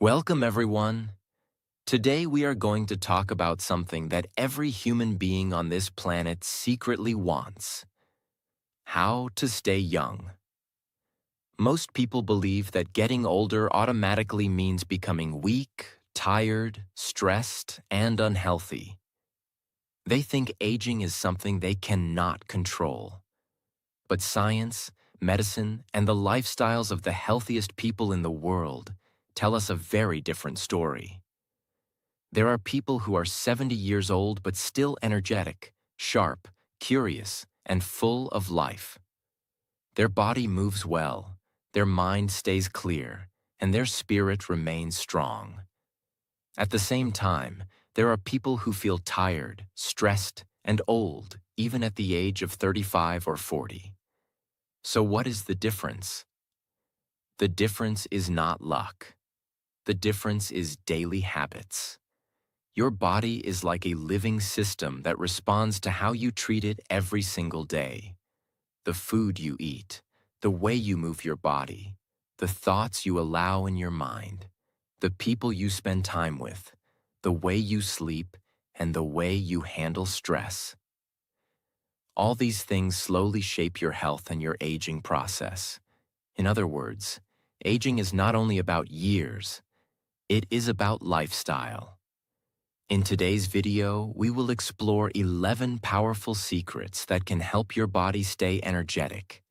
Welcome, everyone. Today we are going to talk about something that every human being on this planet secretly wants: how to stay young. Most people believe that getting older automatically means becoming weak, tired, stressed, and unhealthy. They think aging is something they cannot control. But science, medicine, and the lifestyles of the healthiest people in the world tell us a very different story. There are people who are 70 years old but still energetic, sharp, curious, and full of life. Their body moves well, their mind stays clear, and their spirit remains strong. At the same time, there are people who feel tired, stressed, and old, even at the age of 35 or 40. So what is the difference? The difference is not luck. The difference is daily habits. Your body is like a living system that responds to how you treat it every single day. The food you eat, the way you move your body, the thoughts you allow in your mind, the people you spend time with, the way you sleep, and the way you handle stress. All these things slowly shape your health and your aging process. In other words, aging is not only about years, it is about lifestyle. In today's video, we will explore 11 powerful secrets that can help your body stay energetic,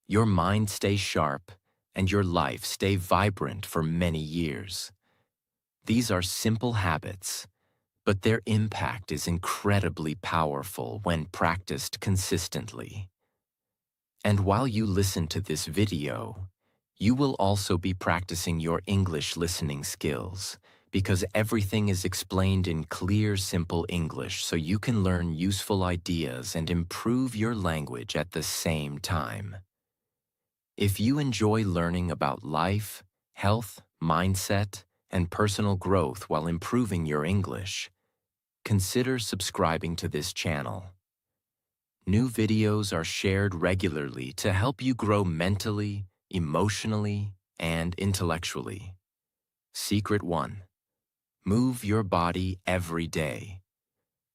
your mind stay sharp, and your life stay vibrant for many years. These are simple habits, but their impact is incredibly powerful when practiced consistently. And while you listen to this video, you will also be practicing your English listening skills, because everything is explained in clear, simple English so you can learn useful ideas and improve your language at the same time. If you enjoy learning about life, health, mindset, and personal growth while improving your English, consider subscribing to this channel. New videos are shared regularly to help you grow mentally, emotionally, and intellectually. Secret 1. Move your body every day.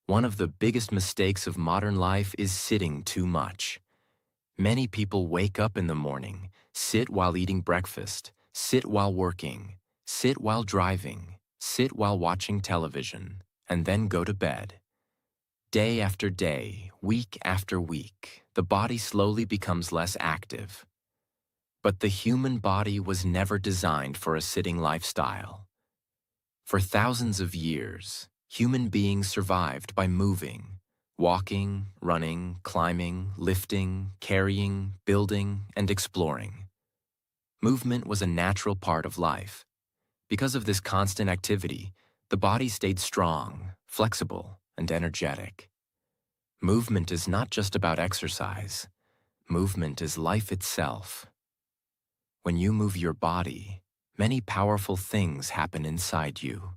One of the biggest mistakes of modern life is sitting too much. Many people wake up in the morning, sit while eating breakfast, sit while working, sit while driving, sit while watching television, and then go to bed. Day after day, week after week, the body slowly becomes less active. But the human body was never designed for a sitting lifestyle. For thousands of years, human beings survived by moving, walking, running, climbing, lifting, carrying, building, and exploring. Movement was a natural part of life. Because of this constant activity, the body stayed strong, flexible, and energetic. Movement is not just about exercise. Movement is life itself. When you move your body, many powerful things happen inside you.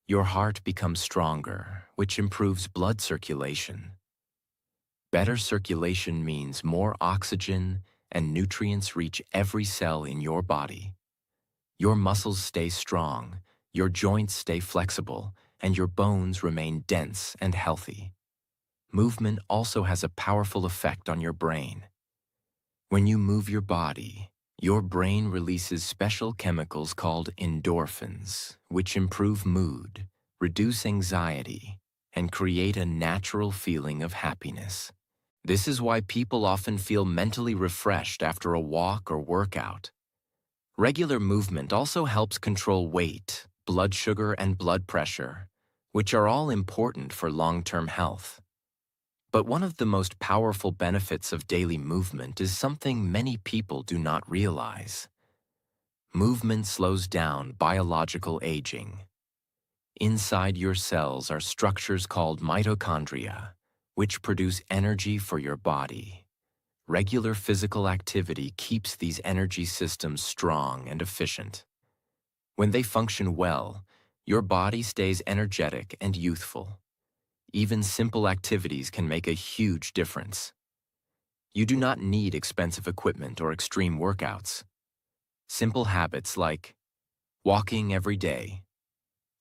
Your heart becomes stronger, which improves blood circulation. Better circulation means more oxygen and nutrients reach every cell in your body. Your muscles stay strong, your joints stay flexible, and your bones remain dense and healthy. Movement also has a powerful effect on your brain. When you move your body, your brain releases special chemicals called endorphins, which improve mood, reduce anxiety, and create a natural feeling of happiness. This is why people often feel mentally refreshed after a walk or workout. Regular movement also helps control weight, blood sugar, and blood pressure, which are all important for long-term health. But one of the most powerful benefits of daily movement is something many people do not realize. Movement slows down biological aging. Inside your cells are structures called mitochondria, which produce energy for your body. Regular physical activity keeps these energy systems strong and efficient. When they function well, your body stays energetic and youthful. Even simple activities can make a huge difference. You do not need expensive equipment or extreme workouts. Simple habits like Walking every day,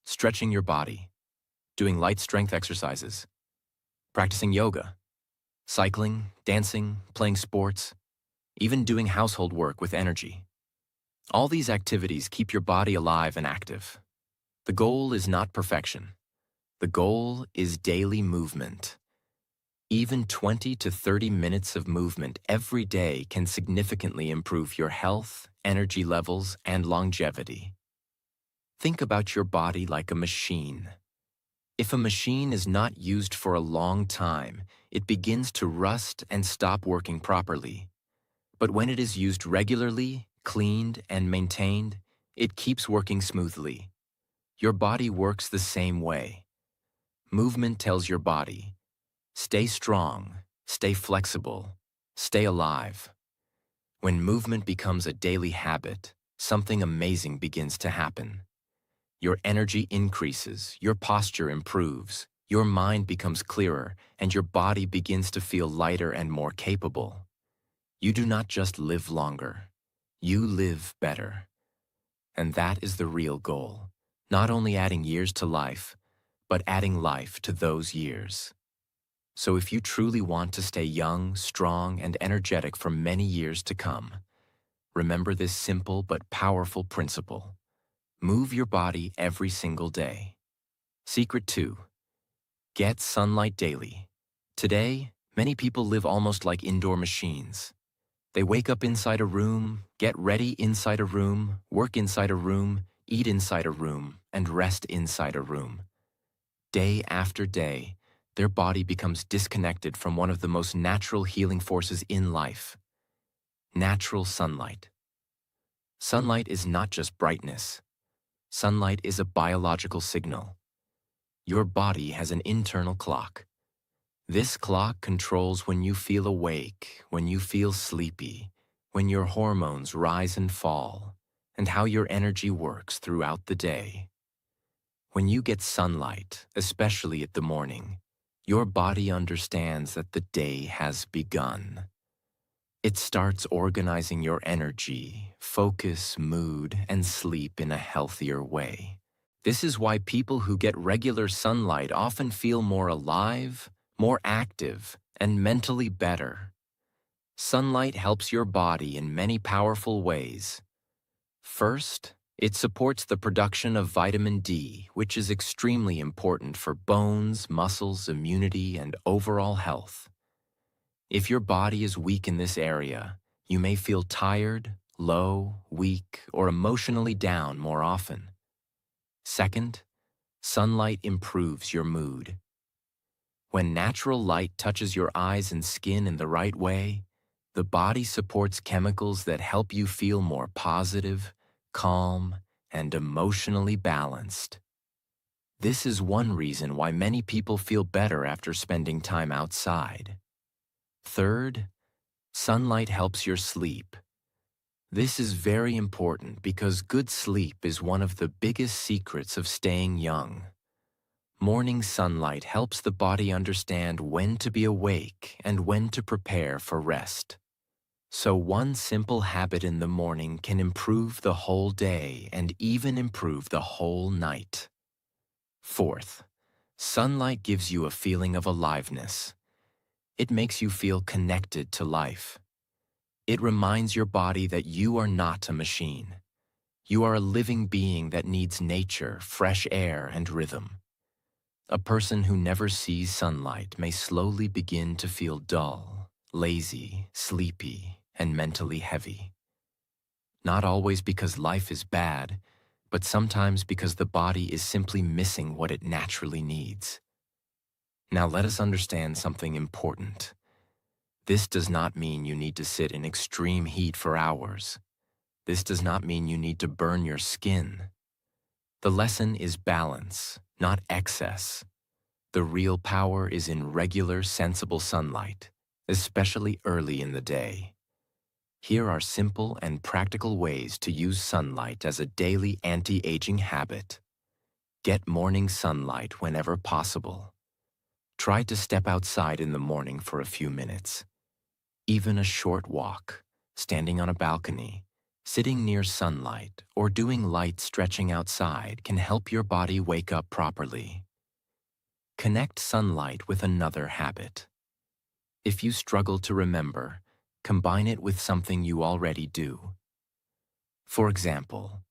stretching your body, doing light strength exercises, practicing yoga, cycling, dancing, playing sports, even doing household work with energy. All these activities keep your body alive and active. The goal is not perfection. The goal is daily movement. Even 20 to 30 minutes of movement every day can significantly improve your health, energy levels, and longevity. Think about your body like a machine. If a machine is not used for a long time, it begins to rust and stop working properly. But when it is used regularly, cleaned, and maintained, it keeps working smoothly. Your body works the same way. Movement tells your body, stay strong, stay flexible, stay alive. When movement becomes a daily habit, something amazing begins to happen. Your energy increases, your posture improves, your mind becomes clearer, and your body begins to feel lighter and more capable. You do not just live longer, you live better. And that is the real goal, not only adding years to life, but adding life to those years. So if you truly want to stay young, strong, and energetic for many years to come, remember this simple but powerful principle. Move your body every single day. Secret 2. Get sunlight daily. Today, many people live almost like indoor machines. They wake up inside a room, get ready inside a room, work inside a room, eat inside a room, and rest inside a room. Day after day, their body becomes disconnected from one of the most natural healing forces in life: natural sunlight. Sunlight is not just brightness. Sunlight is a biological signal. Your body has an internal clock. This clock controls when you feel awake, when you feel sleepy, when your hormones rise and fall, and how your energy works throughout the day. When you get sunlight, especially at the morning, your body understands that the day has begun. It starts organizing your energy, focus, mood, and sleep in a healthier way. This is why people who get regular sunlight often feel more alive, more active, and mentally better. Sunlight helps your body in many powerful ways. First, it supports the production of vitamin D, which is extremely important for bones, muscles, immunity, and overall health. If your body is weak in this area, you may feel tired, low, weak, or emotionally down more often. Second, sunlight improves your mood. When natural light touches your eyes and skin in the right way, the body supports chemicals that help you feel more positive, calm, and emotionally balanced. This is one reason why many people feel better after spending time outside. Third, sunlight helps your sleep. This is very important because good sleep is one of the biggest secrets of staying young. Morning sunlight helps the body understand when to be awake and when to prepare for rest. So one simple habit in the morning can improve the whole day and even improve the whole night. Fourth, sunlight gives you a feeling of aliveness. It makes you feel connected to life. It reminds your body that you are not a machine. You are a living being that needs nature, fresh air, and rhythm. A person who never sees sunlight may slowly begin to feel dull, lazy, sleepy, and mentally heavy. Not always because life is bad, but sometimes because the body is simply missing what it naturally needs. Now let us understand something important. This does not mean you need to sit in extreme heat for hours. This does not mean you need to burn your skin. The lesson is balance, not excess. The real power is in regular, sensible sunlight, especially early in the day. Here are simple and practical ways to use sunlight as a daily anti-aging habit. Get morning sunlight whenever possible. Try to step outside in the morning for a few minutes. Even a short walk, standing on a balcony, Sitting near sunlight or doing light stretching outside can help your body wake up properly. Connect sunlight with another habit. If you struggle to remember, combine it with something you already do. For example,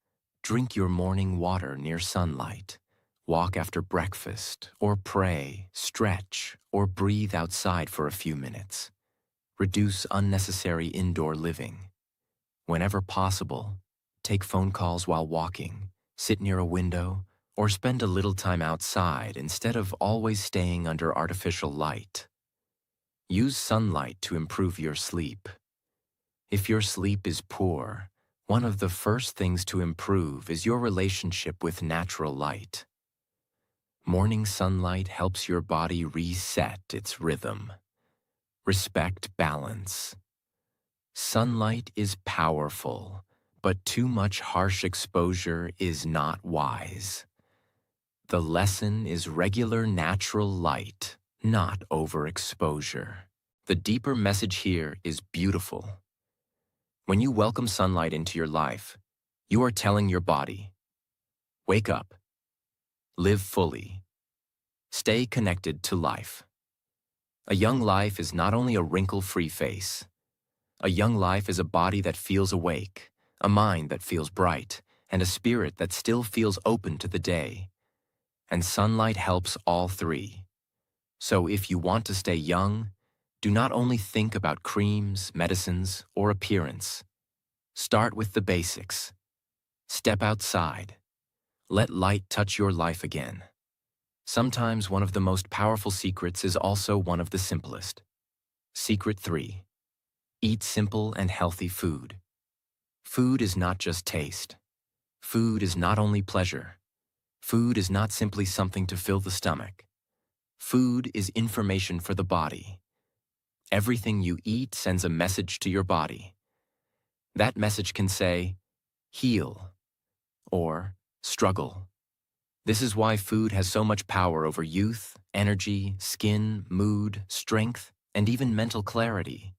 drink your morning water near sunlight, walk after breakfast, or pray, stretch, or breathe outside for a few minutes. Reduce unnecessary indoor living. Whenever possible, take phone calls while walking, sit near a window, or spend a little time outside instead of always staying under artificial light. Use sunlight to improve your sleep. If your sleep is poor, one of the first things to improve is your relationship with natural light. Morning sunlight helps your body reset its rhythm. Respect balance. Sunlight is powerful, but too much harsh exposure is not wise. The lesson is regular natural light, not overexposure. The deeper message here is beautiful. When you welcome sunlight into your life, you are telling your body, wake up, live fully, stay connected to life. A young life is not only a wrinkle-free face. A young life is a body that feels awake, a mind that feels bright, and a spirit that still feels open to the day. And sunlight helps all three. So if you want to stay young, do not only think about creams, medicines, or appearance. Start with the basics. Step outside. Let light touch your life again. Sometimes one of the most powerful secrets is also one of the simplest. Secret 3. Eat simple and healthy food. Food is not just taste. Food is not only pleasure. Food is not simply something to fill the stomach. Food is information for the body. Everything you eat sends a message to your body. That message can say, heal, or struggle. This is why food has so much power over youth, energy, skin, mood, strength, and even mental clarity.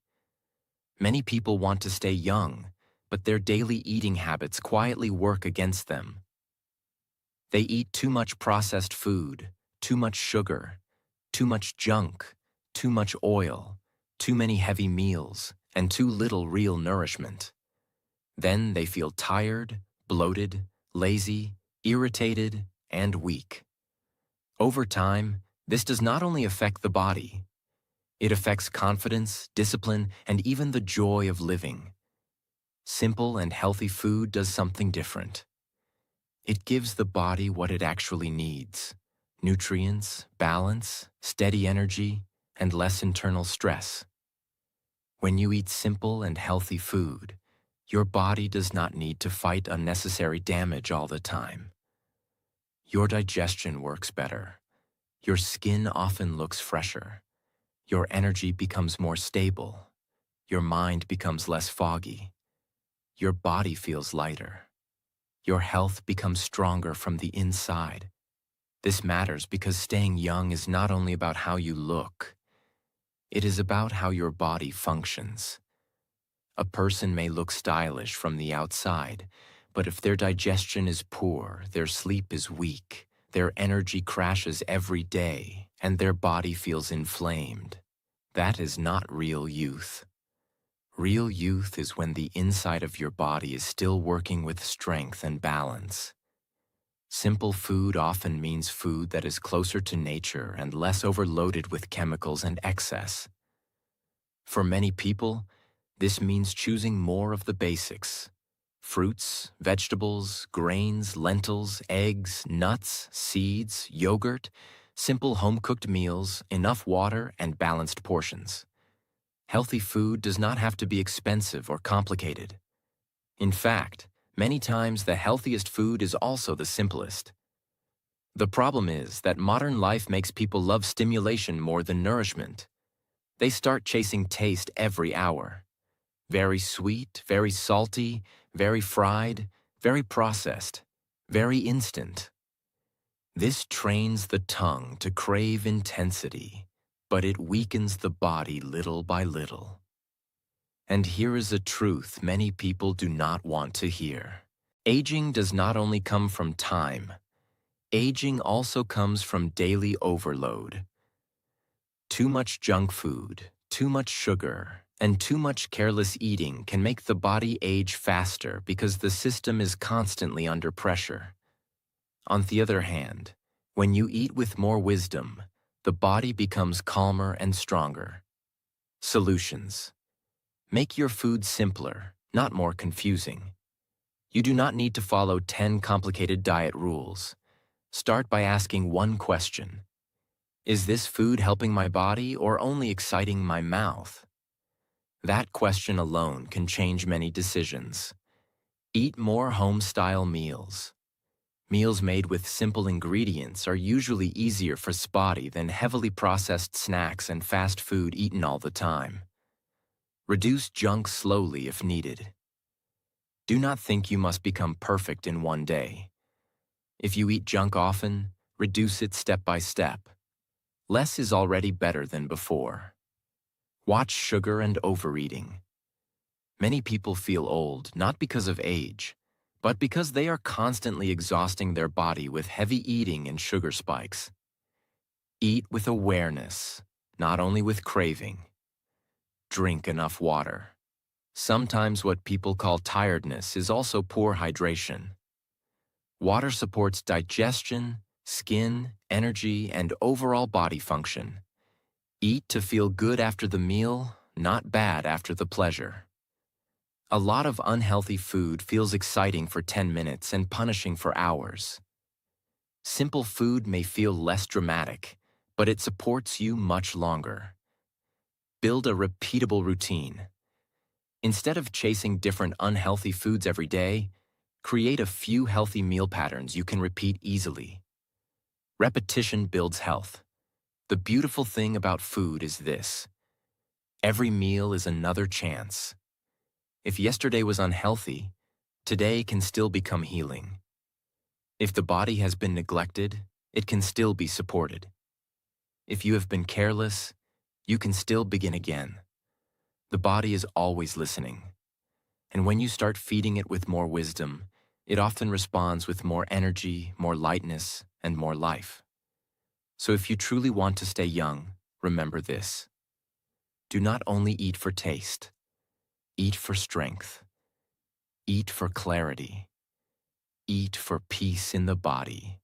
Many people want to stay young, but their daily eating habits quietly work against them. They eat too much processed food, too much sugar, too much junk, too much oil, too many heavy meals, and too little real nourishment. Then they feel tired, bloated, lazy, irritated, and weak. Over time, this does not only affect the body, it affects confidence, discipline, and even the joy of living. Simple and healthy food does something different. It gives the body what it actually needs: nutrients, balance, steady energy, and less internal stress. When you eat simple and healthy food, your body does not need to fight unnecessary damage all the time. Your digestion works better. Your skin often looks fresher. Your energy becomes more stable. Your mind becomes less foggy. Your body feels lighter. Your health becomes stronger from the inside. This matters because staying young is not only about how you look. It is about how your body functions. A person may look stylish from the outside, but if their digestion is poor, their sleep is weak, their energy crashes every day, and their body feels inflamed, that is not real youth. Real youth is when the inside of your body is still working with strength and balance. Simple food often means food that is closer to nature and less overloaded with chemicals and excess. For many people, this means choosing more of the basics: fruits, vegetables, grains, lentils, eggs, nuts, seeds, yogurt, simple home-cooked meals, enough water, and balanced portions. Healthy food does not have to be expensive or complicated. In fact, many times the healthiest food is also the simplest. The problem is that modern life makes people love stimulation more than nourishment. They start chasing taste every hour. Very sweet, very salty, very fried, very processed, very instant. This trains the tongue to crave intensity, but it weakens the body little by little. And here is a truth many people do not want to hear. Aging does not only come from time, aging also comes from daily overload. Too much junk food, too much sugar, and too much careless eating can make the body age faster because the system is constantly under pressure. On the other hand, when you eat with more wisdom, the body becomes calmer and stronger. Solutions. Make your food simpler, not more confusing. You do not need to follow 10 complicated diet rules. Start by asking one question. Is this food helping my body or only exciting my mouth? That question alone can change many decisions. Eat more home-style meals. Meals made with simple ingredients are usually easier for spotty than heavily processed snacks and fast food eaten all the time. Reduce junk slowly if needed. Do not think you must become perfect in one day. If you eat junk often, reduce it step by step. Less is already better than before. Watch sugar and overeating. Many people feel old not because of age, but because they are constantly exhausting their body with heavy eating and sugar spikes. Eat with awareness, not only with craving. Drink enough water. Sometimes what people call tiredness is also poor hydration. Water supports digestion, skin, energy, and overall body function. Eat to feel good after the meal, not bad after the pleasure. A lot of unhealthy food feels exciting for 10 minutes and punishing for hours. Simple food may feel less dramatic, but it supports you much longer. Build a repeatable routine. Instead of chasing different unhealthy foods every day, create a few healthy meal patterns you can repeat easily. Repetition builds health. The beautiful thing about food is this: every meal is another chance. If yesterday was unhealthy, today can still become healing. If the body has been neglected, it can still be supported. If you have been careless, you can still begin again. The body is always listening. And when you start feeding it with more wisdom, it often responds with more energy, more lightness, and more life. So if you truly want to stay young, remember this. Do not only eat for taste. Eat for strength. Eat for clarity. Eat for peace in the body.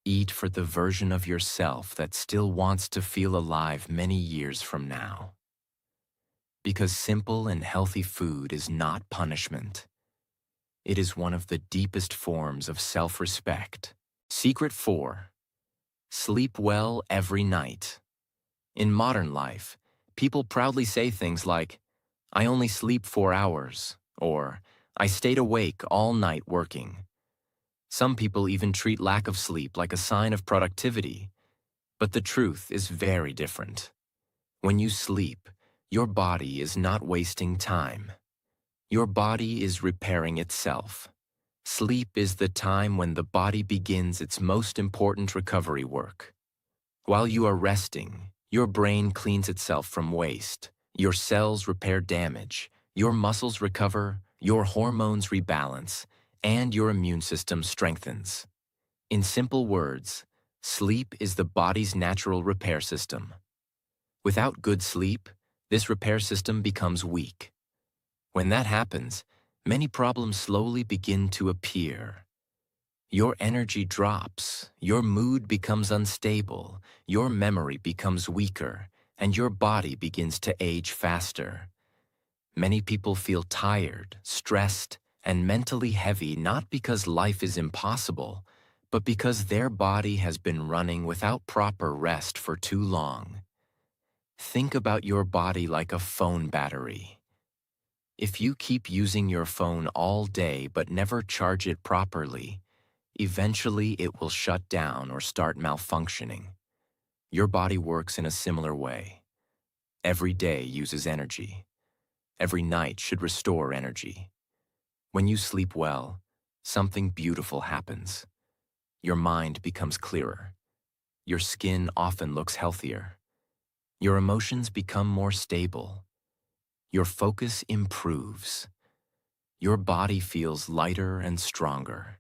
Eat for the version of yourself that still wants to feel alive many years from now. Because simple and healthy food is not punishment. It is one of the deepest forms of self-respect. Secret 4. Sleep well every night. In modern life, people proudly say things like, "I only sleep 4 hours," or "I stayed awake all night working." Some people even treat lack of sleep like a sign of productivity, but the truth is very different. When you sleep, your body is not wasting time. Your body is repairing itself. Sleep is the time when the body begins its most important recovery work. While you are resting, your brain cleans itself from waste, your cells repair damage, your muscles recover, your hormones rebalance, and your immune system strengthens. In simple words, sleep is the body's natural repair system. Without good sleep, this repair system becomes weak. When that happens, many problems slowly begin to appear. Your energy drops, your mood becomes unstable, your memory becomes weaker, and your body begins to age faster. Many people feel tired, stressed, and mentally heavy not because life is impossible, but because their body has been running without proper rest for too long. Think about your body like a phone battery. If you keep using your phone all day but never charge it properly, eventually it will shut down or start malfunctioning. Your body works in a similar way. Every day uses energy. Every night should restore energy. When you sleep well, something beautiful happens. Your mind becomes clearer. Your skin often looks healthier. Your emotions become more stable. Your focus improves. Your body feels lighter and stronger.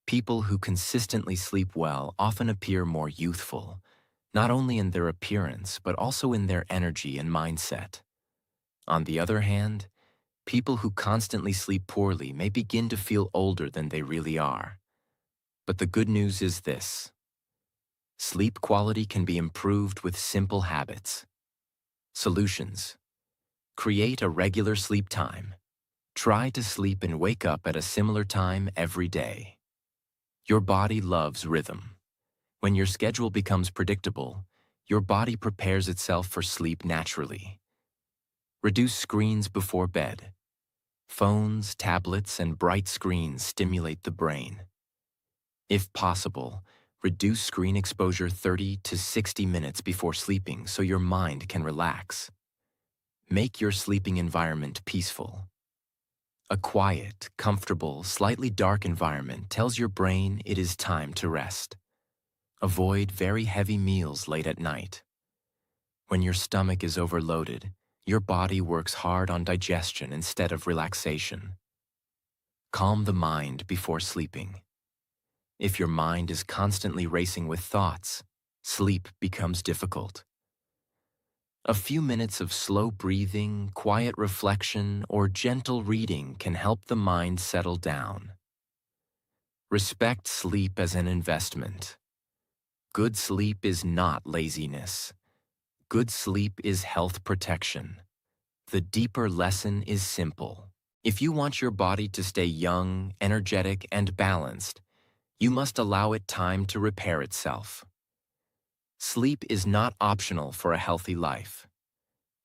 People who consistently sleep well often appear more youthful, not only in their appearance, but also in their energy and mindset. On the other hand, people who constantly sleep poorly may begin to feel older than they really are. But the good news is this: sleep quality can be improved with simple habits. Solutions: create a regular sleep time. Try to sleep and wake up at a similar time every day. Your body loves rhythm. When your schedule becomes predictable, your body prepares itself for sleep naturally. Reduce screens before bed. Phones, tablets, and bright screens stimulate the brain. If possible, reduce screen exposure 30 to 60 minutes before sleeping so your mind can relax. Make your sleeping environment peaceful. A quiet, comfortable, slightly dark environment tells your brain it is time to rest. Avoid very heavy meals late at night. When your stomach is overloaded, your body works hard on digestion instead of relaxation. Calm the mind before sleeping. If your mind is constantly racing with thoughts, sleep becomes difficult. A few minutes of slow breathing, quiet reflection, or gentle reading can help the mind settle down. Respect sleep as an investment. Good sleep is not laziness. Good sleep is health protection. The deeper lesson is simple. If you want your body to stay young, energetic, and balanced, you must allow it time to repair itself. Sleep is not optional for a healthy life.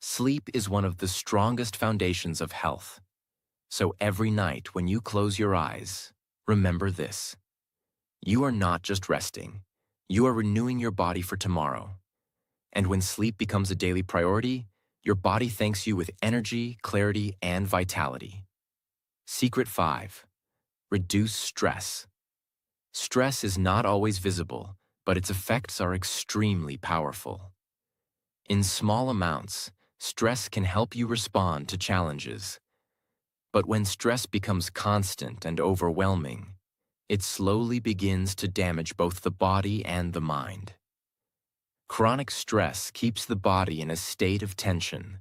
Sleep is one of the strongest foundations of health. So every night when you close your eyes, remember this: you are not just resting, you are renewing your body for tomorrow. And when sleep becomes a daily priority, your body thanks you with energy, clarity, and vitality. Secret 5. Reduce stress. Stress is not always visible, but its effects are extremely powerful. In small amounts, stress can help you respond to challenges. But when stress becomes constant and overwhelming, it slowly begins to damage both the body and the mind. Chronic stress keeps the body in a state of tension.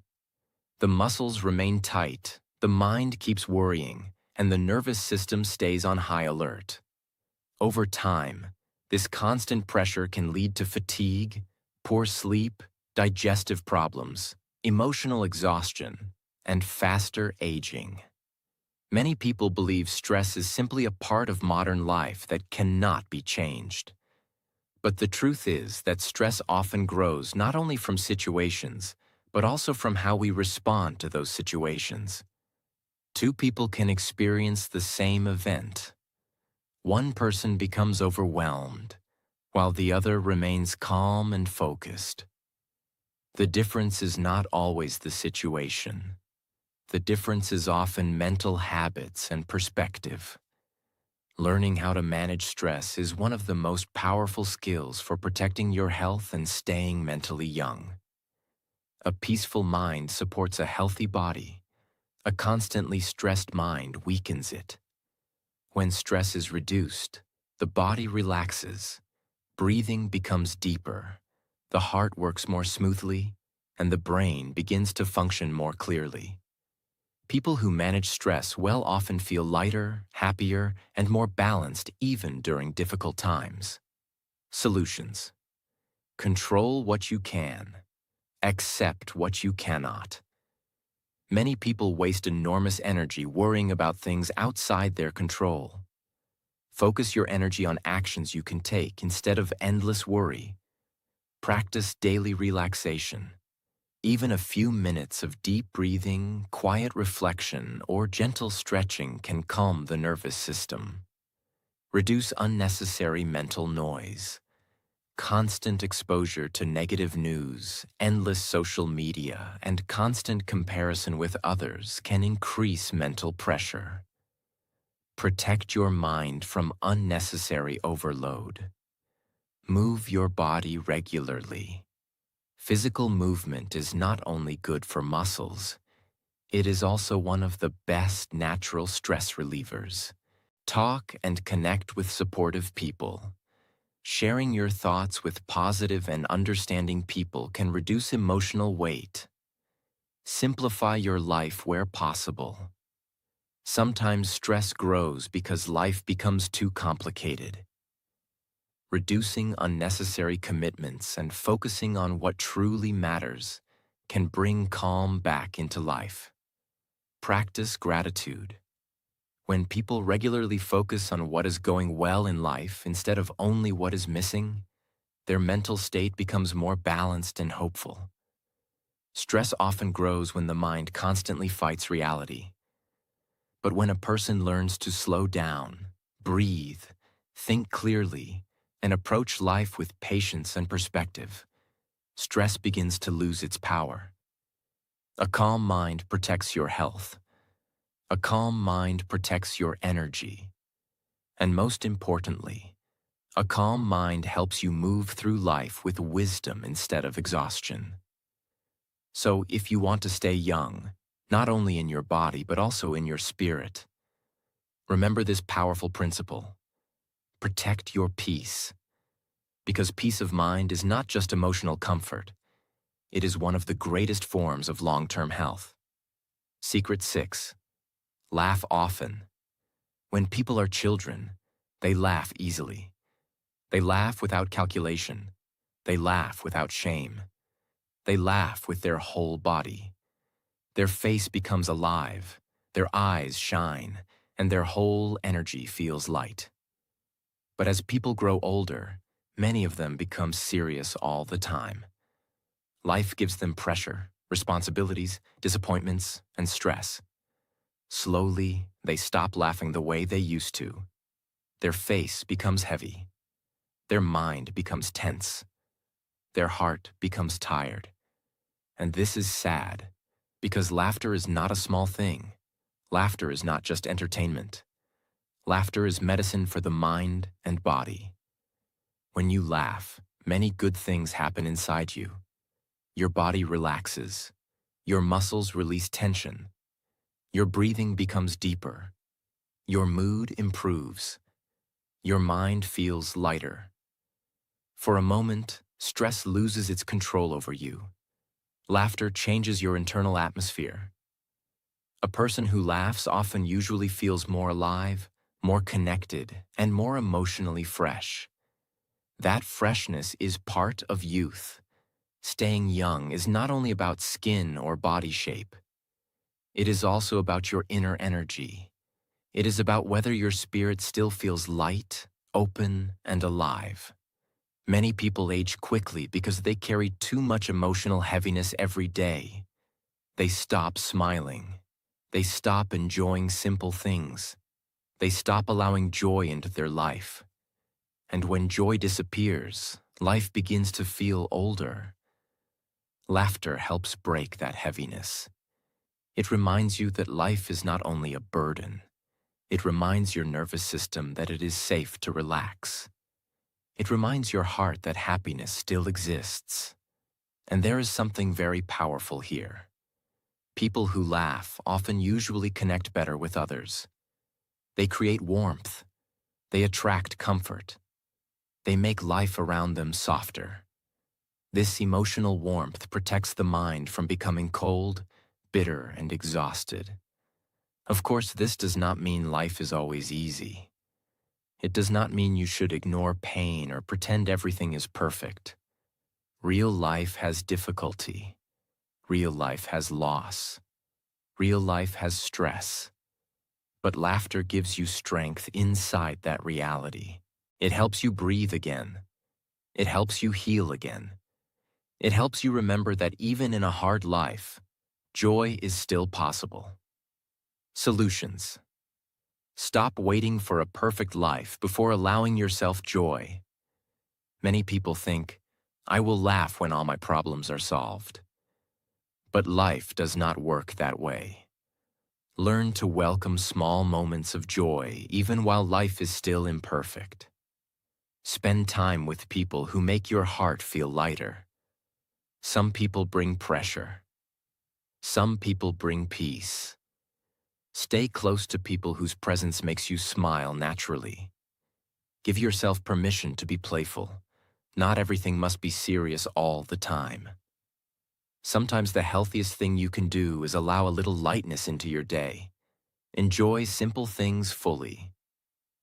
The muscles remain tight, the mind keeps worrying, and the nervous system stays on high alert. Over time, this constant pressure can lead to fatigue, poor sleep, digestive problems, emotional exhaustion, and faster aging. Many people believe stress is simply a part of modern life that cannot be changed. But the truth is that stress often grows not only from situations, but also from how we respond to those situations. Two people can experience the same event. One person becomes overwhelmed, while the other remains calm and focused. The difference is not always the situation. The difference is often mental habits and perspective. Learning how to manage stress is one of the most powerful skills for protecting your health and staying mentally young. A peaceful mind supports a healthy body. A constantly stressed mind weakens it. When stress is reduced, the body relaxes, breathing becomes deeper, the heart works more smoothly, and the brain begins to function more clearly. People who manage stress well often feel lighter, happier, and more balanced even during difficult times. Solutions: control what you can. Accept what you cannot. Many people waste enormous energy worrying about things outside their control. Focus your energy on actions you can take instead of endless worry. Practice daily relaxation. Even a few minutes of deep breathing, quiet reflection, or gentle stretching can calm the nervous system. Reduce unnecessary mental noise. Constant exposure to negative news, endless social media, and constant comparison with others can increase mental pressure. Protect your mind from unnecessary overload. Move your body regularly. Physical movement is not only good for muscles, It is also one of the best natural stress relievers. Talk and connect with supportive people. Sharing your thoughts with positive and understanding people can reduce emotional weight. Simplify your life where possible. Sometimes stress grows because life becomes too complicated. Reducing unnecessary commitments and focusing on what truly matters can bring calm back into life. Practice gratitude. When people regularly focus on what is going well in life instead of only what is missing, their mental state becomes more balanced and hopeful. Stress often grows when the mind constantly fights reality. But when a person learns to slow down, breathe, think clearly, and approach life with patience and perspective, stress begins to lose its power. A calm mind protects your health. A calm mind protects your energy. And most importantly, a calm mind helps you move through life with wisdom instead of exhaustion. So if you want to stay young, not only in your body but also in your spirit, remember this powerful principle. Protect your peace. Because peace of mind is not just emotional comfort, it is one of the greatest forms of long-term health. Secret 6. Laugh often. When people are children, they laugh easily. They laugh without calculation. They laugh without shame. They laugh with their whole body. Their face becomes alive, their eyes shine, and their whole energy feels light. But as people grow older, many of them become serious all the time. Life gives them pressure, responsibilities, disappointments, and stress. Slowly, they stop laughing the way they used to. Their face becomes heavy. Their mind becomes tense. Their heart becomes tired. And this is sad, because laughter is not a small thing. Laughter is not just entertainment. Laughter is medicine for the mind and body. When you laugh, many good things happen inside you. Your body relaxes. Your muscles release tension. Your breathing becomes deeper. Your mood improves. Your mind feels lighter. For a moment, stress loses its control over you. Laughter changes your internal atmosphere. A person who laughs often usually feels more alive, more connected, and more emotionally fresh. That freshness is part of youth. Staying young is not only about skin or body shape. It is also about your inner energy. It is about whether your spirit still feels light, open, and alive. Many people age quickly because they carry too much emotional heaviness every day. They stop smiling. They stop enjoying simple things. They stop allowing joy into their life. And when joy disappears, life begins to feel older. Laughter helps break that heaviness. It reminds you that life is not only a burden. It reminds your nervous system that it is safe to relax. It reminds your heart that happiness still exists. And there is something very powerful here. People who laugh often usually connect better with others. They create warmth. They attract comfort. They make life around them softer. This emotional warmth protects the mind from becoming cold, bitter, and exhausted. Of course, this does not mean life is always easy. It does not mean you should ignore pain or pretend everything is perfect. Real life has difficulty. Real life has loss. Real life has stress. But laughter gives you strength inside that reality. It helps you breathe again. It helps you heal again. It helps you remember that even in a hard life, joy is still possible. Solutions. Stop waiting for a perfect life before allowing yourself joy. Many people think, I will laugh when all my problems are solved. But life does not work that way. Learn to welcome small moments of joy even while life is still imperfect. Spend time with people who make your heart feel lighter. Some people bring pressure. Some people bring peace. Stay close to people whose presence makes you smile naturally. Give yourself permission to be playful. Not everything must be serious all the time. Sometimes the healthiest thing you can do is allow a little lightness into your day. Enjoy simple things fully.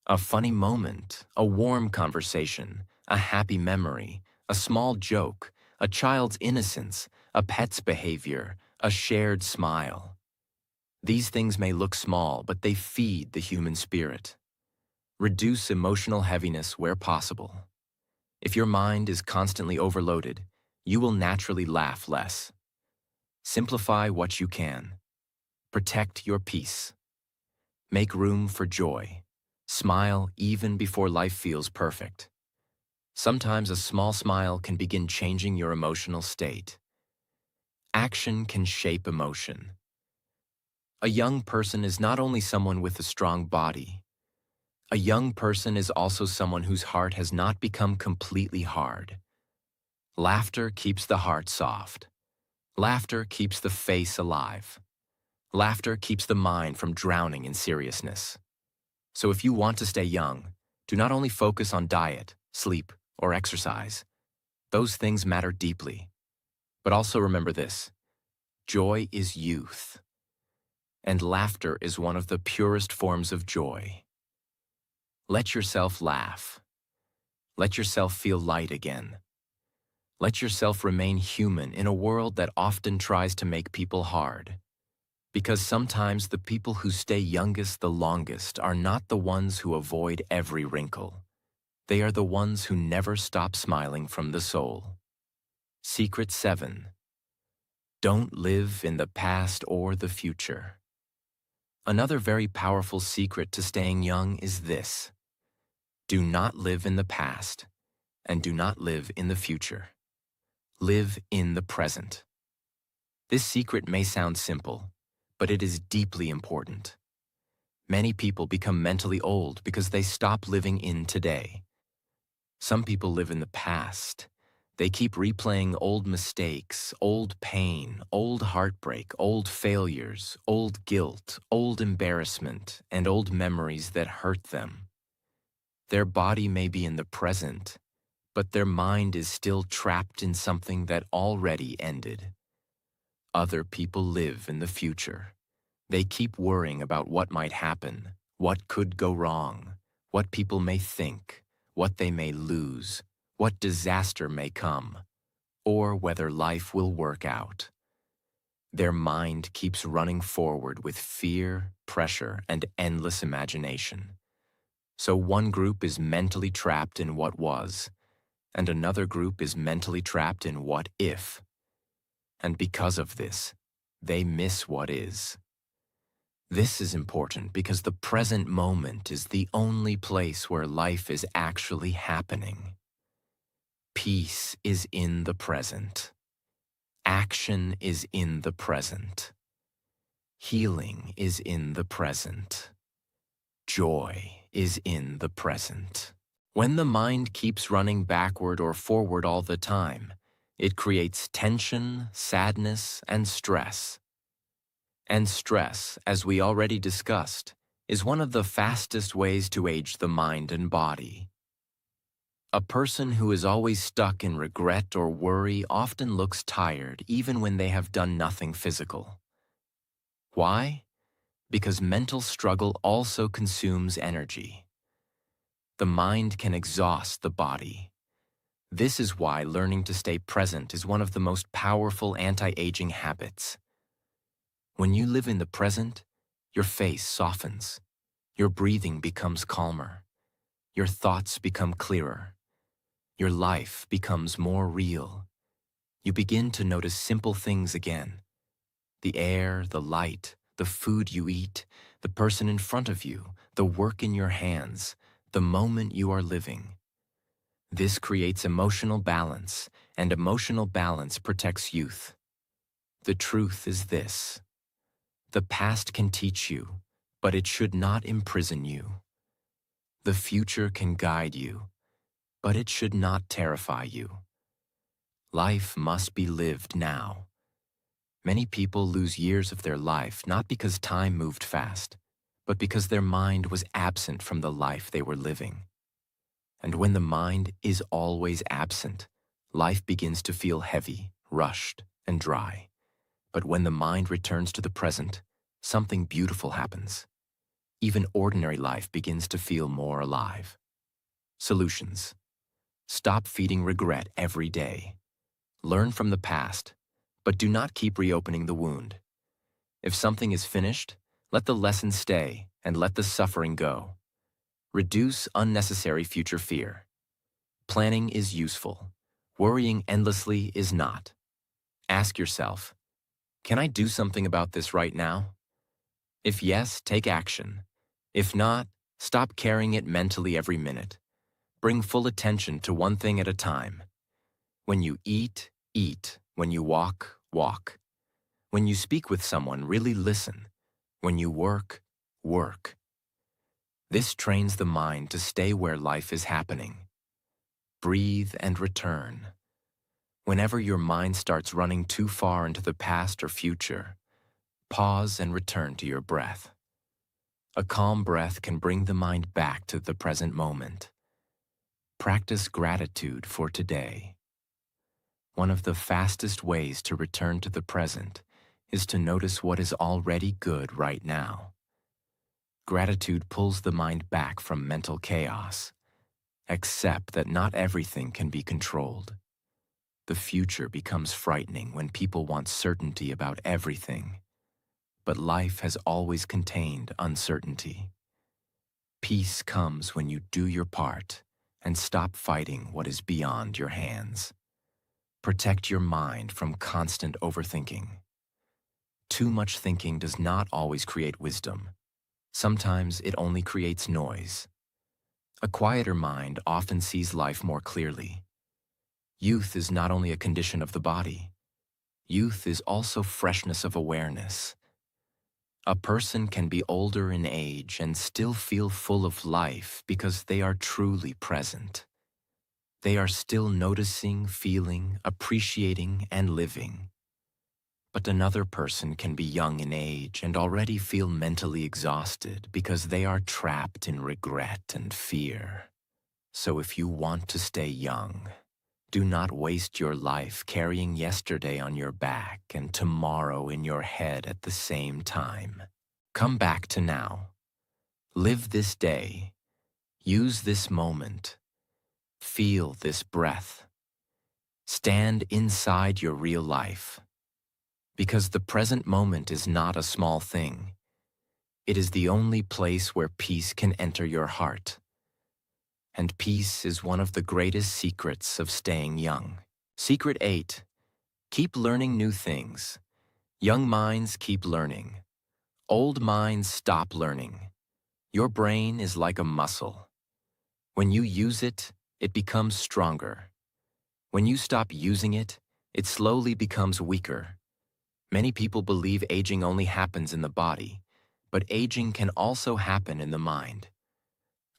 A funny moment, a warm conversation, a happy memory, a small joke, a child's innocence, a pet's behavior, a shared smile. These things may look small, but they feed the human spirit. Reduce emotional heaviness where possible. If your mind is constantly overloaded, you will naturally laugh less. Simplify what you can. Protect your peace. Make room for joy. Smile even before life feels perfect. Sometimes a small smile can begin changing your emotional state. Action can shape emotion. A young person is not only someone with a strong body. A young person is also someone whose heart has not become completely hard. Laughter keeps the heart soft. Laughter keeps the face alive. Laughter keeps the mind from drowning in seriousness. So if you want to stay young, do not only focus on diet, sleep, or exercise. Those things matter deeply. But also remember this: joy is youth. And laughter is one of the purest forms of joy. Let yourself laugh. Let yourself feel light again. Let yourself remain human in a world that often tries to make people hard. Because sometimes the people who stay youngest the longest are not the ones who avoid every wrinkle. They are the ones who never stop smiling from the soul. Secret 7. Don't live in the past or the future. Another very powerful secret to staying young is this: do not live in the past and do not live in the future. Live in the present. This secret may sound simple, but it is deeply important. Many people become mentally old because they stop living in today. Some people live in the past. They keep replaying old mistakes, old pain, old heartbreak, old failures, old guilt, old embarrassment, and old memories that hurt them. Their body may be in the present, but their mind is still trapped in something that already ended. Other people live in the future. They keep worrying about what might happen, what could go wrong, what people may think, what they may lose, what disaster may come, or whether life will work out. Their mind keeps running forward with fear, pressure, and endless imagination. So one group is mentally trapped in what was, and another group is mentally trapped in what if. And because of this, they miss what is. This is important because the present moment is the only place where life is actually happening. Peace is in the present. Action is in the present. Healing is in the present. Joy is in the present. When the mind keeps running backward or forward all the time, it creates tension, sadness, and stress. And stress, as we already discussed, is one of the fastest ways to age the mind and body. A person who is always stuck in regret or worry often looks tired even when they have done nothing physical. Why? Because mental struggle also consumes energy. The mind can exhaust the body. This is why learning to stay present is one of the most powerful anti-aging habits. When you live in the present, your face softens, your breathing becomes calmer, your thoughts become clearer, your life becomes more real. You begin to notice simple things again: the air, the light, the food you eat, the person in front of you, the work in your hands, the moment you are living. This creates emotional balance, and emotional balance protects youth. The truth is this: the past can teach you, but it should not imprison you. The future can guide you, but it should not terrify you. Life must be lived now. Many people lose years of their life not because time moved fast, but because their mind was absent from the life they were living. And when the mind is always absent, life begins to feel heavy, rushed, and dry. But when the mind returns to the present, something beautiful happens. Even ordinary life begins to feel more alive. Solutions. Stop feeding regret every day. Learn from the past, but do not keep reopening the wound. If something is finished, let the lesson stay and let the suffering go. Reduce unnecessary future fear. Planning is useful. Worrying endlessly is not. Ask yourself, can I do something about this right now? If yes, take action. If not, stop carrying it mentally every minute. Bring full attention to one thing at a time. When you eat, eat. When you walk, walk. When you speak with someone, really listen. When you work, work. This trains the mind to stay where life is happening. Breathe and return. Whenever your mind starts running too far into the past or future, pause and return to your breath. A calm breath can bring the mind back to the present moment. Practice gratitude for today. One of the fastest ways to return to the present is to notice what is already good right now. Gratitude pulls the mind back from mental chaos. Accept that not everything can be controlled. The future becomes frightening when people want certainty about everything. But life has always contained uncertainty. Peace comes when you do your part and stop fighting what is beyond your hands. Protect your mind from constant overthinking. Too much thinking does not always create wisdom. Sometimes it only creates noise. A quieter mind often sees life more clearly. Youth is not only a condition of the body. Youth is also freshness of awareness. A person can be older in age and still feel full of life because they are truly present. They are still noticing, feeling, appreciating, and living. But another person can be young in age and already feel mentally exhausted because they are trapped in regret and fear. So if you want to stay young, do not waste your life carrying yesterday on your back and tomorrow in your head at the same time. Come back to now. Live this day. Use this moment. Feel this breath. Stand inside your real life. Because the present moment is not a small thing. It is the only place where peace can enter your heart. And peace is one of the greatest secrets of staying young. Secret 8. Keep learning new things. Young minds keep learning. Old minds stop learning. Your brain is like a muscle. When you use it, it becomes stronger. When you stop using it, it slowly becomes weaker. Many people believe aging only happens in the body, but aging can also happen in the mind.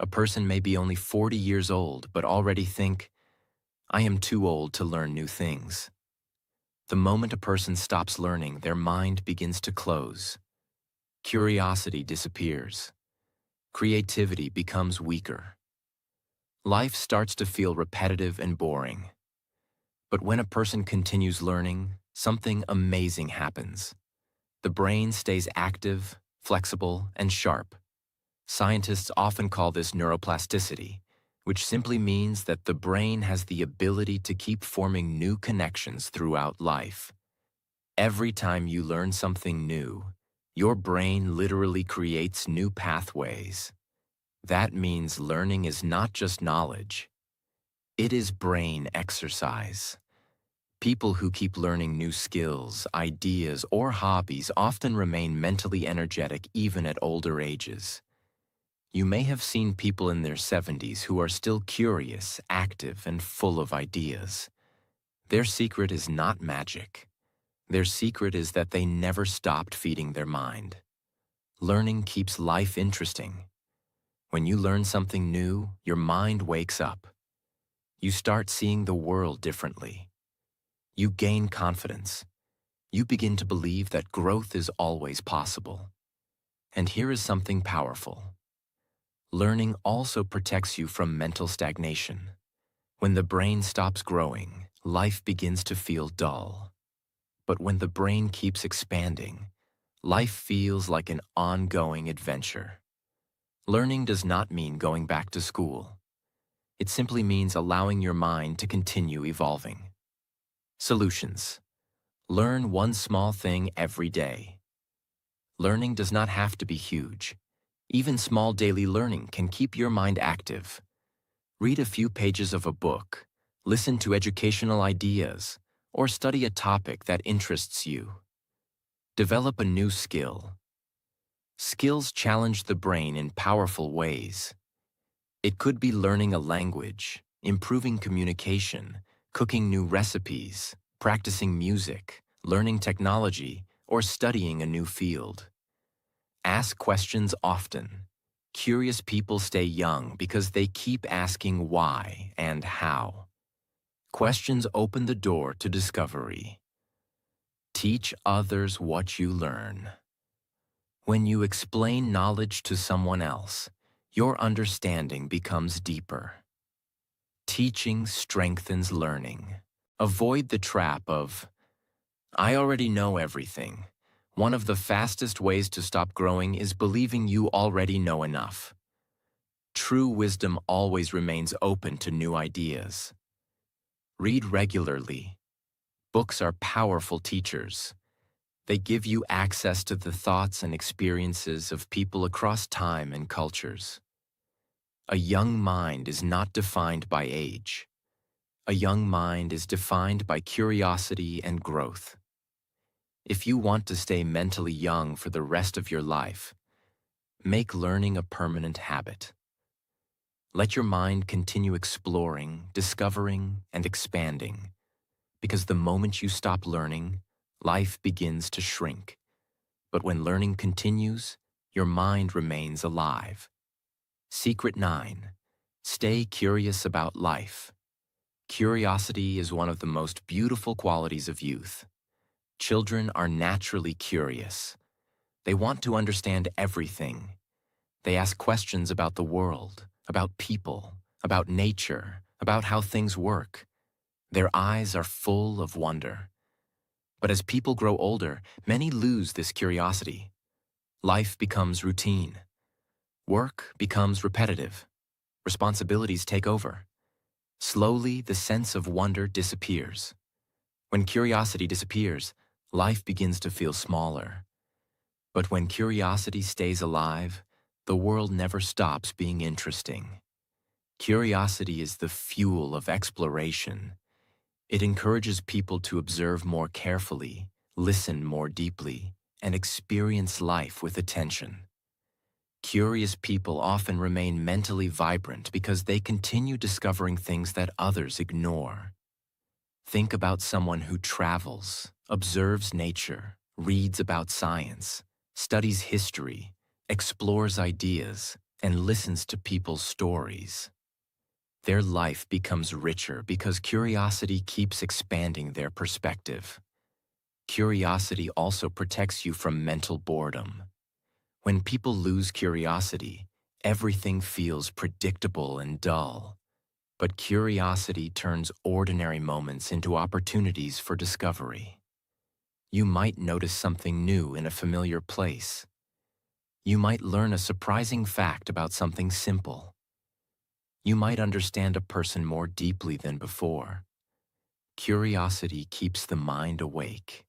A person may be only 40 years old but already think, I am too old to learn new things. The moment a person stops learning, their mind begins to close. Curiosity disappears. Creativity becomes weaker. Life starts to feel repetitive and boring. But when a person continues learning, something amazing happens. The brain stays active, flexible, and sharp. Scientists often call this neuroplasticity, which simply means that the brain has the ability to keep forming new connections throughout life. Every time you learn something new, your brain literally creates new pathways. That means learning is not just knowledge. It is brain exercise. People who keep learning new skills, ideas, or hobbies often remain mentally energetic even at older ages. You may have seen people in their 70s who are still curious, active, and full of ideas. Their secret is not magic. Their secret is that they never stopped feeding their mind. Learning keeps life interesting. When you learn something new, your mind wakes up. You start seeing the world differently. You gain confidence. You begin to believe that growth is always possible. And here is something powerful. Learning also protects you from mental stagnation. When the brain stops growing, life begins to feel dull. But when the brain keeps expanding, life feels like an ongoing adventure. Learning does not mean going back to school. It simply means allowing your mind to continue evolving. Solutions. Learn one small thing every day. Learning does not have to be huge. Even small daily learning can keep your mind active. Read a few pages of a book, listen to educational ideas, or study a topic that interests you. Develop a new skill. Skills challenge the brain in powerful ways. It could be learning a language, improving communication, cooking new recipes, practicing music, learning technology, or studying a new field. Ask questions often. Curious people stay young because they keep asking why and how. Questions open the door to discovery. Teach others what you learn. When you explain knowledge to someone else, your understanding becomes deeper. Teaching strengthens learning. Avoid the trap of, I already know everything. One of the fastest ways to stop growing is believing you already know enough. True wisdom always remains open to new ideas. Read regularly. Books are powerful teachers. They give you access to the thoughts and experiences of people across time and cultures. A young mind is not defined by age. A young mind is defined by curiosity and growth. If you want to stay mentally young for the rest of your life, make learning a permanent habit. Let your mind continue exploring, discovering, and expanding, because the moment you stop learning, life begins to shrink. But when learning continues, your mind remains alive. Secret 9. Stay curious about life. Curiosity is one of the most beautiful qualities of youth. Children are naturally curious. They want to understand everything. They ask questions about the world, about people, about nature, about how things work. Their eyes are full of wonder. But as people grow older, many lose this curiosity. Life becomes routine. Work becomes repetitive. Responsibilities take over. Slowly, the sense of wonder disappears. When curiosity disappears, life begins to feel smaller. But when curiosity stays alive, the world never stops being interesting. Curiosity is the fuel of exploration. It encourages people to observe more carefully, listen more deeply, and experience life with attention. Curious people often remain mentally vibrant because they continue discovering things that others ignore. Think about someone who travels, observes nature, reads about science, studies history, explores ideas, and listens to people's stories. Their life becomes richer because curiosity keeps expanding their perspective. Curiosity also protects you from mental boredom. When people lose curiosity, everything feels predictable and dull. But curiosity turns ordinary moments into opportunities for discovery. You might notice something new in a familiar place. You might learn a surprising fact about something simple. You might understand a person more deeply than before. Curiosity keeps the mind awake.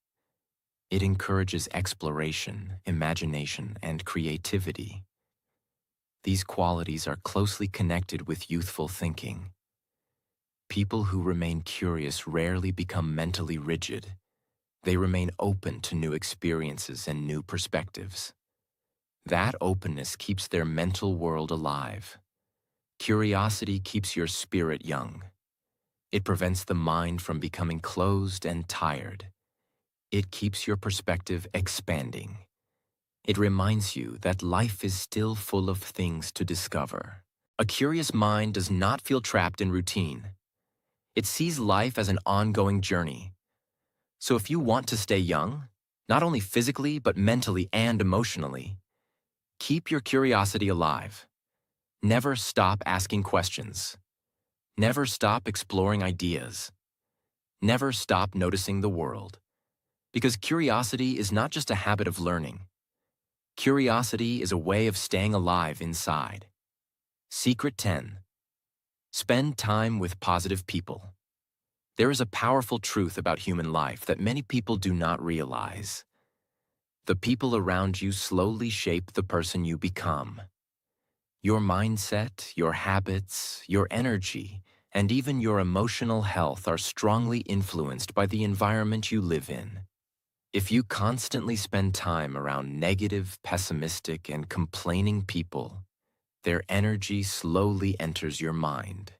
It encourages exploration, imagination, and creativity. These qualities are closely connected with youthful thinking. People who remain curious rarely become mentally rigid. They remain open to new experiences and new perspectives. That openness keeps their mental world alive. Curiosity keeps your spirit young. It prevents the mind from becoming closed and tired. It keeps your perspective expanding. It reminds you that life is still full of things to discover. A curious mind does not feel trapped in routine. It sees life as an ongoing journey. So if you want to stay young, not only physically but mentally and emotionally, keep your curiosity alive. Never stop asking questions. Never stop exploring ideas. Never stop noticing the world. Because curiosity is not just a habit of learning. Curiosity is a way of staying alive inside. Secret 10. Spend time with positive people. There is a powerful truth about human life that many people do not realize. The people around you slowly shape the person you become. Your mindset, your habits, your energy, and even your emotional health are strongly influenced by the environment you live in. If you constantly spend time around negative, pessimistic, and complaining people, their energy slowly enters your mind.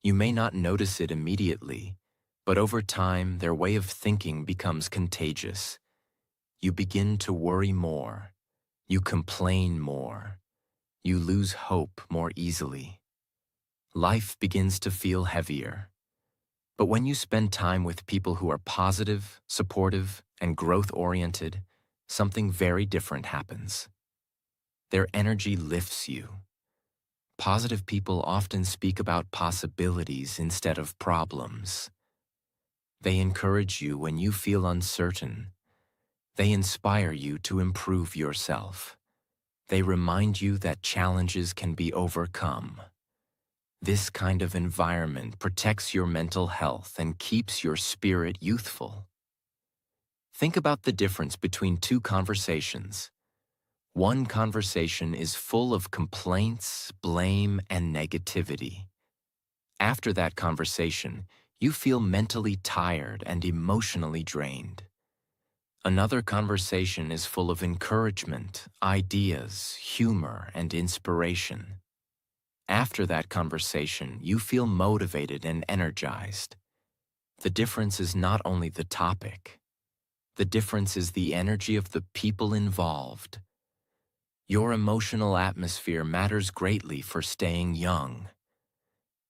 You may not notice it immediately, but over time, their way of thinking becomes contagious. You begin to worry more. You complain more. You lose hope more easily. Life begins to feel heavier. But when you spend time with people who are positive, supportive, and growth-oriented, something very different happens. Their energy lifts you. Positive people often speak about possibilities instead of problems. They encourage you when you feel uncertain. They inspire you to improve yourself. They remind you that challenges can be overcome. This kind of environment protects your mental health and keeps your spirit youthful. Think about the difference between two conversations. One conversation is full of complaints, blame, and negativity. After that conversation, you feel mentally tired and emotionally drained. Another conversation is full of encouragement, ideas, humor, and inspiration. After that conversation, you feel motivated and energized. The difference is not only the topic. The difference is the energy of the people involved. Your emotional atmosphere matters greatly for staying young.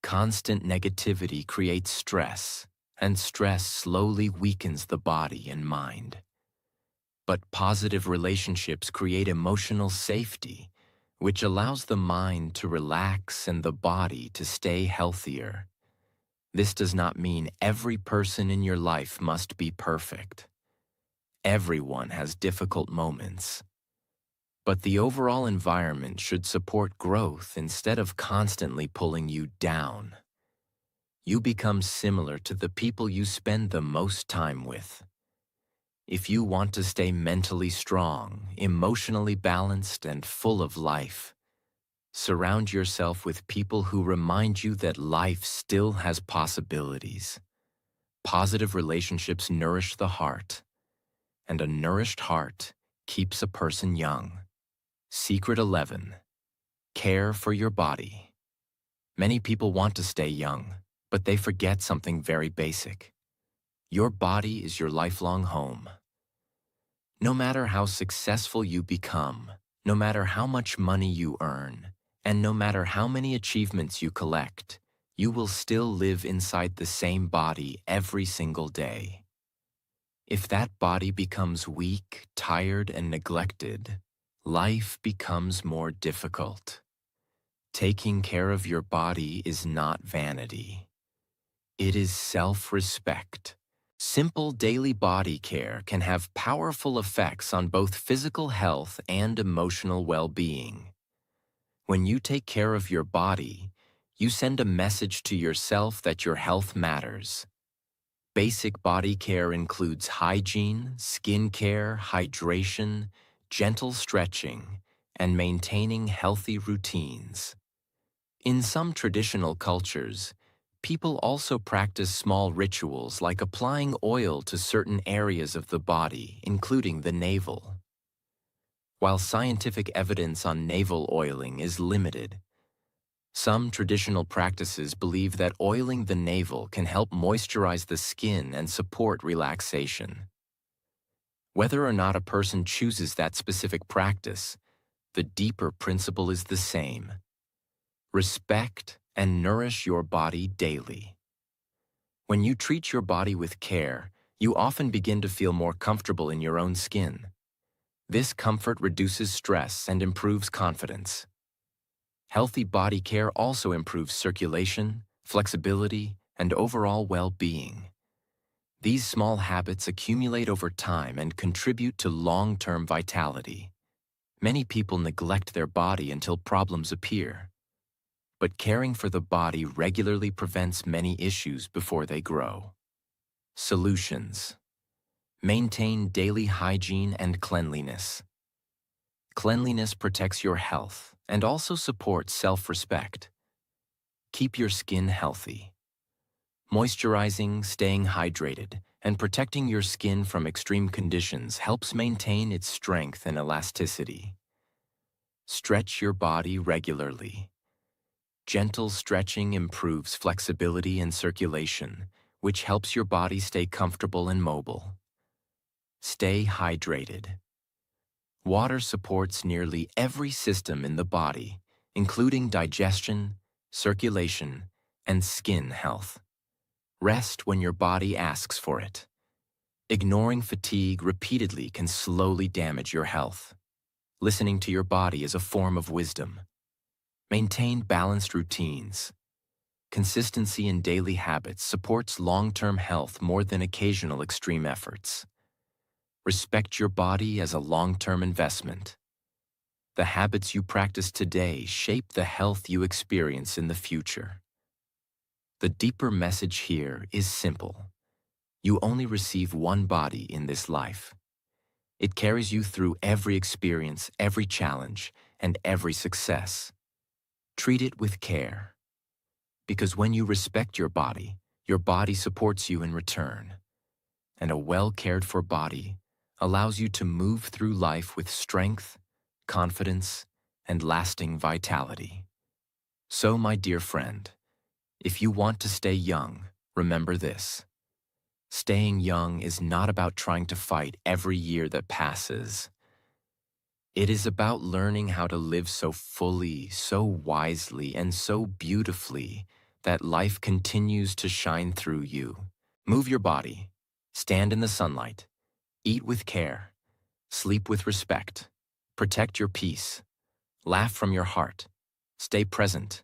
Constant negativity creates stress, and stress slowly weakens the body and mind. But positive relationships create emotional safety, which allows the mind to relax and the body to stay healthier. This does not mean every person in your life must be perfect. Everyone has difficult moments. But the overall environment should support growth instead of constantly pulling you down. You become similar to the people you spend the most time with. If you want to stay mentally strong, emotionally balanced, and full of life, surround yourself with people who remind you that life still has possibilities. Positive relationships nourish the heart, and a nourished heart keeps a person young. Secret 11. Care for your body. Many people want to stay young, but they forget something very basic. Your body is your lifelong home. No matter how successful you become, no matter how much money you earn, and no matter how many achievements you collect, you will still live inside the same body every single day. If that body becomes weak, tired, and neglected, life becomes more difficult. Taking care of your body is not vanity. It is self-respect. Simple daily body care can have powerful effects on both physical health and emotional well-being. When you take care of your body, you send a message to yourself that your health matters. Basic body care includes hygiene, skin care, hydration, gentle stretching, and maintaining healthy routines. In some traditional cultures, people also practice small rituals like applying oil to certain areas of the body, including the navel. While scientific evidence on navel oiling is limited, some traditional practices believe that oiling the navel can help moisturize the skin and support relaxation. Whether or not a person chooses that specific practice, the deeper principle is the same. Respect and nourish your body daily. When you treat your body with care, You often begin to feel more comfortable in your own skin. This comfort reduces stress and improves confidence. Healthy body care also improves circulation, flexibility, and overall well-being. These small habits accumulate over time and contribute to long-term vitality. Many people neglect their body until problems appear. But caring for the body regularly prevents many issues before they grow. Solutions. Maintain daily hygiene and cleanliness. Cleanliness protects your health and also supports self-respect. Keep your skin healthy. Moisturizing, staying hydrated, and protecting your skin from extreme conditions helps maintain its strength and elasticity. Stretch your body regularly. Gentle stretching improves flexibility and circulation, which helps your body stay comfortable and mobile. Stay hydrated. Water supports nearly every system in the body, including digestion, circulation, and skin health. Rest when your body asks for it. Ignoring fatigue repeatedly can slowly damage your health. Listening to your body is a form of wisdom. Maintain balanced routines. Consistency in daily habits supports long-term health more than occasional extreme efforts. Respect your body as a long-term investment. The habits you practice today shape the health you experience in the future. The deeper message here is simple. You only receive one body in this life. It carries you through every experience, every challenge, and every success. Treat it with care. Because when you respect your body supports you in return. And a well-cared-for body allows you to move through life with strength, confidence, and lasting vitality. So, my dear friend, if you want to stay young, remember this. Staying young is not about trying to fight every year that passes. It is about learning how to live so fully, so wisely, and so beautifully that life continues to shine through you. Move your body, stand in the sunlight, eat with care, sleep with respect, protect your peace, laugh from your heart, stay present,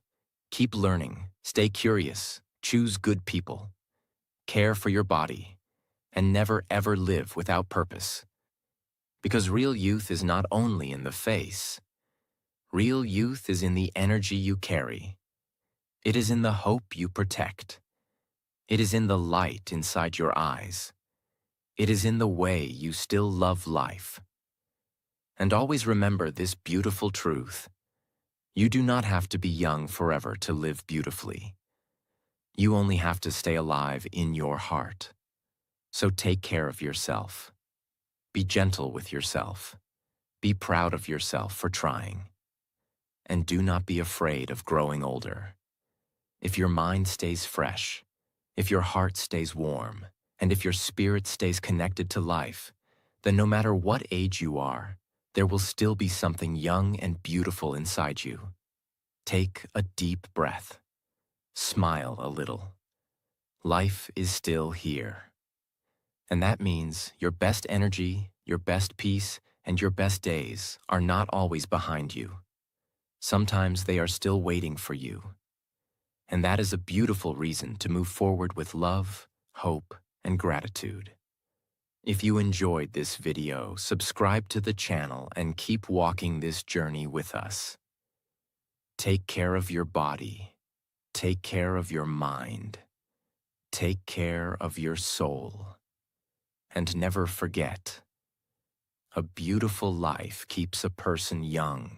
keep learning, stay curious, choose good people, care for your body, and never ever live without purpose. Because real youth is not only in the face. Real youth is in the energy you carry. It is in the hope you protect. It is in the light inside your eyes. It is in the way you still love life. And always remember this beautiful truth. You do not have to be young forever to live beautifully. You only have to stay alive in your heart. So take care of yourself. Be gentle with yourself. Be proud of yourself for trying. And do not be afraid of growing older. If your mind stays fresh, if your heart stays warm, and if your spirit stays connected to life, then no matter what age you are, there will still be something young and beautiful inside you. Take a deep breath. Smile a little. Life is still here. And that means your best energy, your best peace, and your best days are not always behind you. Sometimes they are still waiting for you. And that is a beautiful reason to move forward with love, hope, and gratitude. If you enjoyed this video, subscribe to the channel and keep walking this journey with us. Take care of your body. Take care of your mind. Take care of your soul. And never forget, a beautiful life keeps a person young.